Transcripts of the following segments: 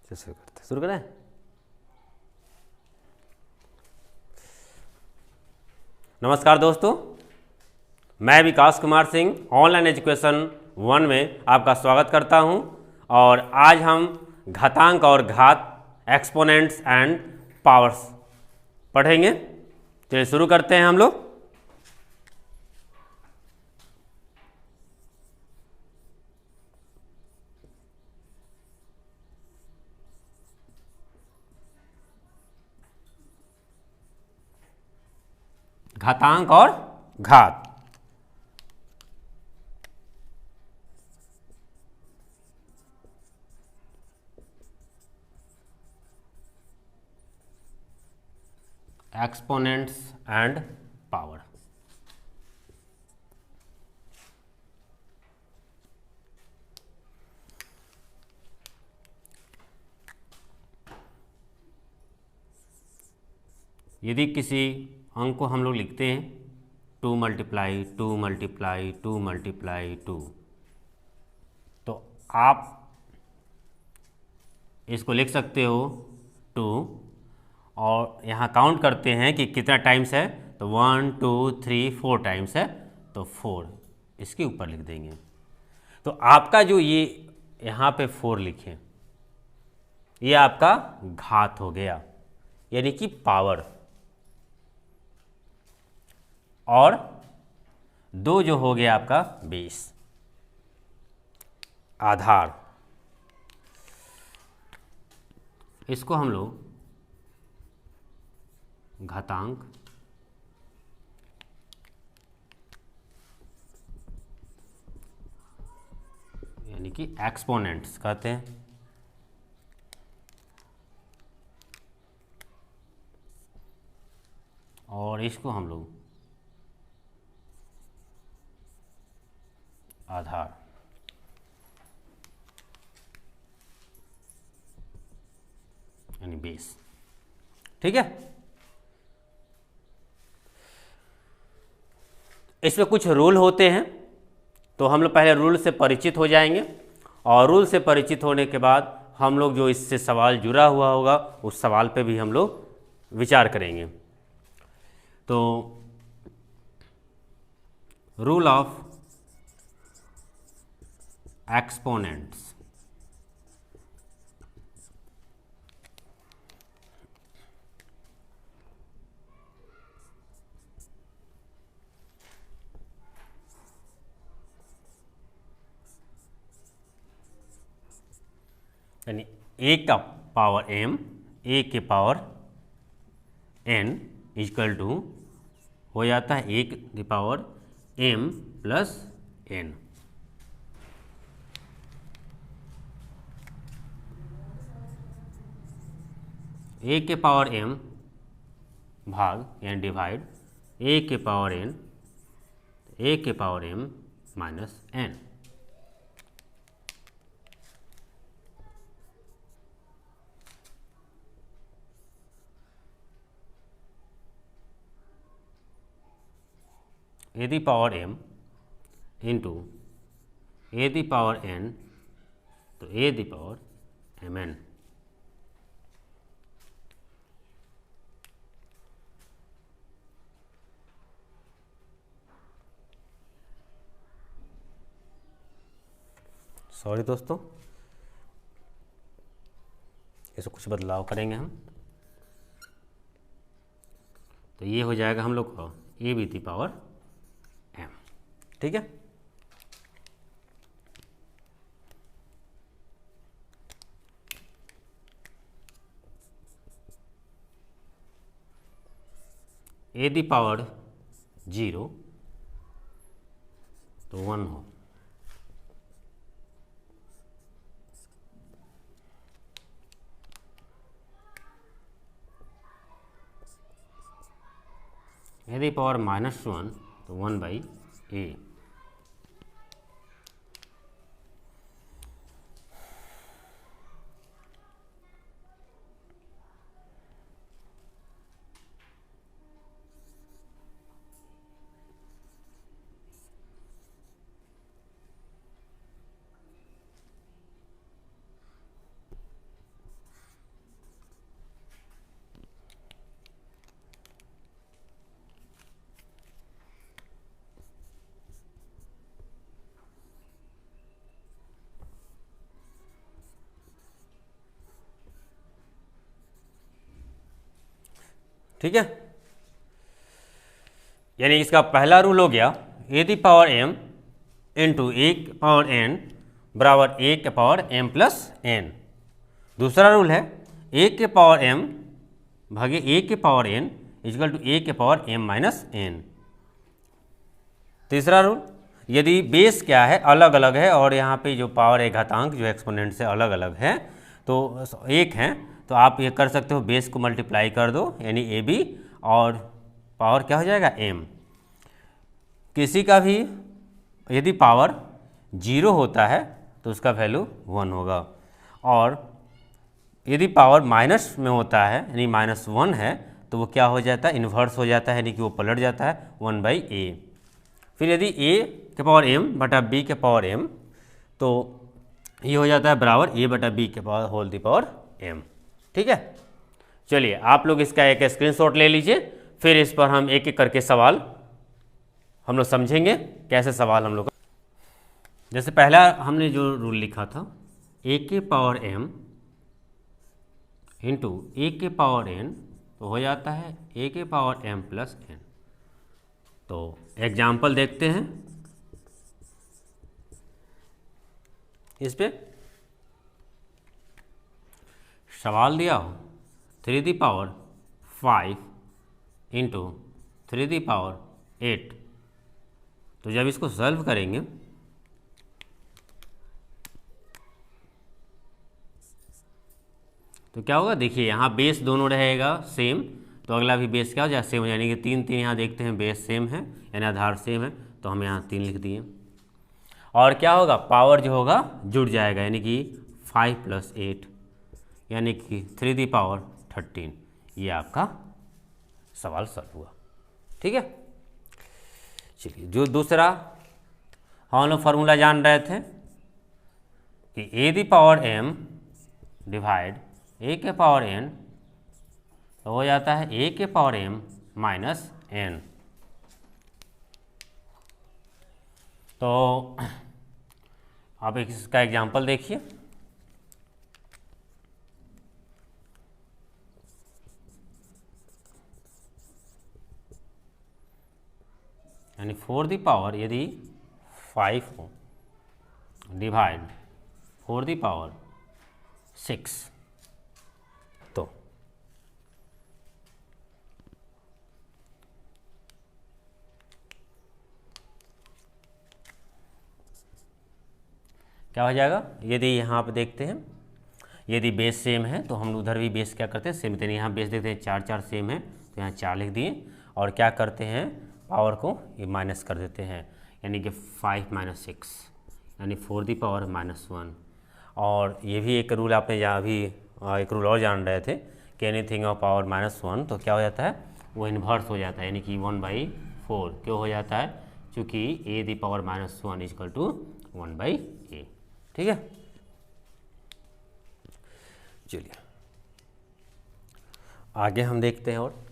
शुरू करें। नमस्कार दोस्तों, मैं विकास कुमार सिंह ऑनलाइन एजुकेशन 1 में आपका स्वागत करता हूं। और आज हम घातांक और घात, एक्सपोनेंट्स एंड पावर्स पढ़ेंगे। चलिए शुरू करते हैं हम लोग। घातांक और घात। Exponents and power. यदि किसी अंक को हम लोग लिखते हैं 2 × 2 × 2 × 2, तो आप इसको लिख सकते हो 2 और यहाँ काउंट करते हैं कि कितना टाइम्स है, तो 1 2 3 4 टाइम्स है, तो 4 इसके ऊपर लिख देंगे। तो आपका जो ये यहाँ पे 4 लिखें, ये आपका घात हो गया, यानी कि पावर। और 2 जो हो गया आपका बेस, आधार। इसको हम लोग घातांक यानी कि एक्सपोनेंट्स कहते हैं। और इसको हम लोग आधार। यानी बेस। ठीक है। इसमें कुछ रूल होते हैं, तो हम लोग पहले रूल से परिचित हो जाएंगे। और रूल से परिचित होने के बाद हम लोग जो इससे सवाल जुड़ा हुआ होगा उस सवाल पे भी हम लोग विचार करेंगे। तो रूल ऑफ एक्सपोनेंट्स। यानी a का पावर m, a के पावर n इक्वल टू हो जाता है 1 की power m plus n। a के पावर m भाग यानी डिवाइड a के पावर n, a के power m minus n। a the power m into a the power n, तो a the power mn। Sorry दोस्तों, इसमें कुछ बदलाव करेंगे हम। तो ये हो जाएगा हम लोग का a be the power m। ठीक है। a दी पावर 0 तो 1 हो। a दी पावर -1 तो 1/a। ठीक है, यानी इसका पहला रूल हो गया ए दी पावर m इंटू ए की पावर n बराबर ए के पावर m प्लस n। दूसरा रूल है ए के पावर m भागे ए के पावर n इक्वल टू ए के पावर m माइनस n। तीसरा रूल, यदि बेस क्या है अलग अलग है और यहाँ पे जो पावर है घातांक जो एक्सपोनेंट से अलग अलग है तो एक है, तो आप ये कर सकते हो बेस को मल्टीप्लाई कर दो यानी ए बी और पावर क्या हो जाएगा m। किसी का भी यदि पावर 0 होता है तो उसका वैल्यू 1 होगा, और यदि पावर माइनस में होता है यानी -1 है तो वो क्या हो जाता है, इन्वर्स हो जाता है, यानी कि वो पलट जाता है 1/a। फिर यदि a के पावर m बटा b के पावर m तो ये हो जाता है बराबर a बटा b के power whole the power m। ठीक है, चलिए आप लोग इसका एक स्क्रीनशॉट ले लीजिए, फिर इस पर हम एक एक करके सवाल हम लोग समझेंगे कैसे सवाल हम लोग। जैसे पहला हमने जो रूल लिखा था a के पावर m इंटू ए के पावर n तो हो जाता है a के पावर m प्लस n। तो एग्जाम्पल देखते हैं इस पे। सवाल दिया हो 3 the power 5 into 3 the power 8, तो जब इसको सॉल्व करेंगे तो क्या होगा, देखिए यहाँ बेस दोनों रहेगा सेम, तो अगला भी बेस क्या हो जाएगा सेम हो, यानी कि 3 3 यहाँ देखते हैं बेस सेम है यानी आधार सेम है, तो हम यहाँ 3 लिख दिए। और क्या होगा, पावर जो होगा जुड़ जाएगा यानी कि 5 प्लस 8 यानी कि 3 दी पावर 13। ये आपका सवाल सॉल्व हुआ। ठीक है, चलिए जो दूसरा हम लोग फार्मूला जान रहे थे कि ए दी पावर m डिवाइड ए के पावर n तो हो जाता है ए के पावर m माइनस n। तो आप इसका एग्जाम्पल देखिए। यानी 4 दी पावर यदि 5 हो डिवाइड 4 दी पावर 6 तो क्या हो जाएगा। यदि यहाँ पे देखते हैं यदि बेस सेम है तो हम उधर भी बेस क्या करते हैं सेम, तो यहाँ बेस देखते हैं 4 4 सेम है तो यहाँ 4 लिख दिए, और क्या करते हैं पावर को ये माइनस कर देते हैं यानी कि 5 माइनस 6 यानी 4 दी पावर -1। और ये भी एक रूल आपने यहाँ भी एक रूल और जान रहे थे कि एनीथिंग ऑफ पावर -1 तो क्या हो जाता है वो इन्वर्स हो जाता है यानी कि 1/4 क्यों हो जाता है, चूँकि a the power -1 equal to 1/a। ठीक है, चलिए आगे हम देखते हैं। और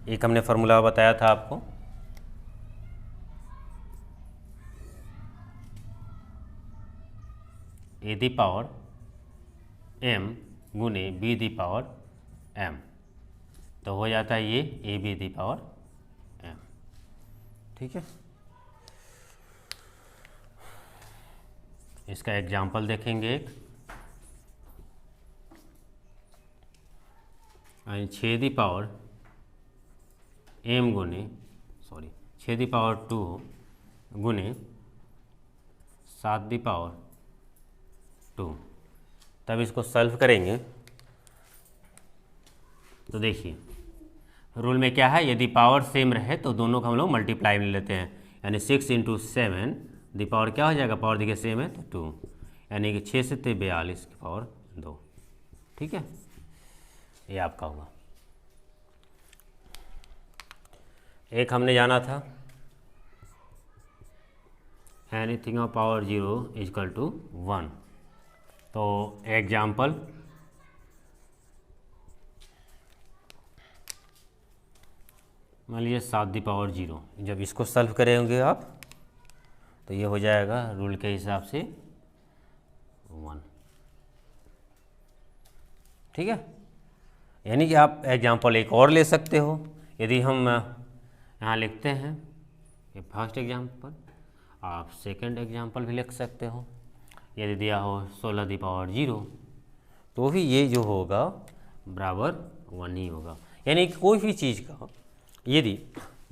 एक हमने फार्मूला बताया था आपको ए दी पावर m गुने बी दी पावर m तो हो जाता है ये A be the power m। ठीक है, इसका एग्जाम्पल देखेंगे एक 6 दी पावर m गुने 6 दी पावर 2 गुने 7 दी पावर 2। तब इसको सॉल्व करेंगे तो देखिए रूल में क्या है, यदि पावर सेम रहे तो दोनों को हम लोग मल्टीप्लाई में लेते हैं, यानी 6 इंटू 7 दी पावर क्या हो जाएगा, पावर देखिए सेम है तो 2 यानी कि 6 से 42 की पावर 2। ठीक है, ये आपका होगा। एक हमने जाना था anything of power 0 equal to 1। तो एग्जाम्पल मान लीजिए 7 दी पावर 0, जब इसको सॉल्व करेंगे आप तो ये हो जाएगा रूल के हिसाब से 1। ठीक है, यानी कि आप एग्जाम्पल एक और ले सकते हो। यदि हम यहाँ लिखते हैं ये फर्स्ट एग्जाम्पल, आप सेकंड एग्जाम्पल भी लिख सकते हो। यदि दिया हो 16⁻0 तो भी ये जो होगा बराबर 1 ही होगा। यानी कि कोई भी चीज़ का यदि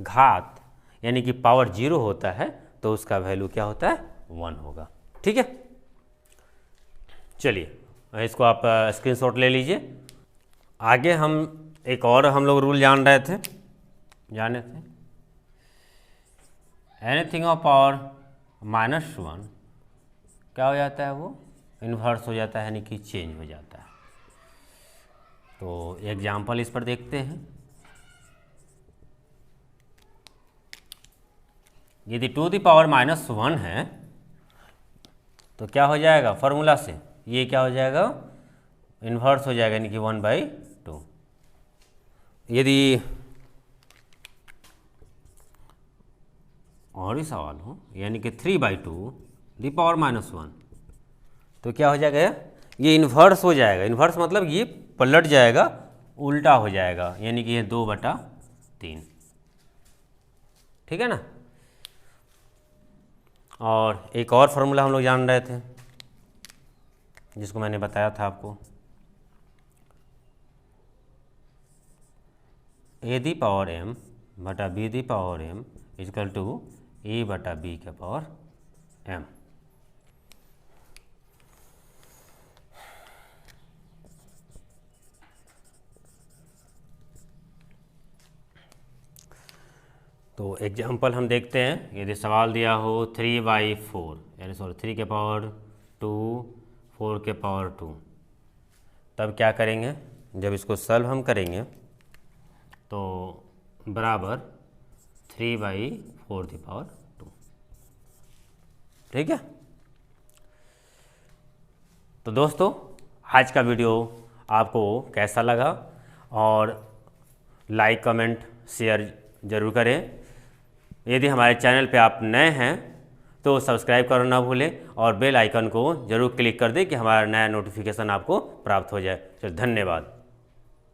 घात यानी कि पावर 0 होता है तो उसका वैल्यू क्या होता है, 1 होगा। ठीक है, चलिए इसको आप स्क्रीनशॉट ले लीजिए। आगे हम एक और हम लोग रूल जाने थे एनीथिंग ऑफ पावर -1 क्या हो जाता है, वो इन्वर्स हो जाता है, यानी कि चेंज हो जाता है। तो एग्जाम्पल इस पर देखते हैं। यदि टू द पावर -1 है तो क्या हो जाएगा, फॉर्मूला से ये क्या हो जाएगा, इन्वर्स हो जाएगा, यानी कि 1/2। यदि और ही सवाल हो यानी कि 3/2 दी पावर -1 तो क्या हो जाएगा, ये इन्वर्स हो जाएगा। इन्वर्स मतलब ये पलट जाएगा, उल्टा हो जाएगा, यानी कि ये 2/3। ठीक है ना। और एक और फार्मूला हम लोग जान रहे थे जिसको मैंने बताया था आपको, a दी पावर m बटा b the power m equal to a बटा b के पावर m। तो एग्जाम्पल हम देखते हैं। यदि सवाल दिया हो 3/4 यानी 3 के पावर 2 4 के पावर 2, तब क्या करेंगे, जब इसको सॉल्व हम करेंगे तो बराबर 3/4 की पावर 2। ठीक है। तो दोस्तों आज का वीडियो आपको कैसा लगा, और लाइक कमेंट शेयर ज़रूर करें। यदि हमारे चैनल पे आप नए हैं तो सब्सक्राइब करना ना भूलें और बेल आइकन को ज़रूर क्लिक कर दें कि हमारा नया नोटिफिकेशन आपको प्राप्त हो जाए। चलो धन्यवाद।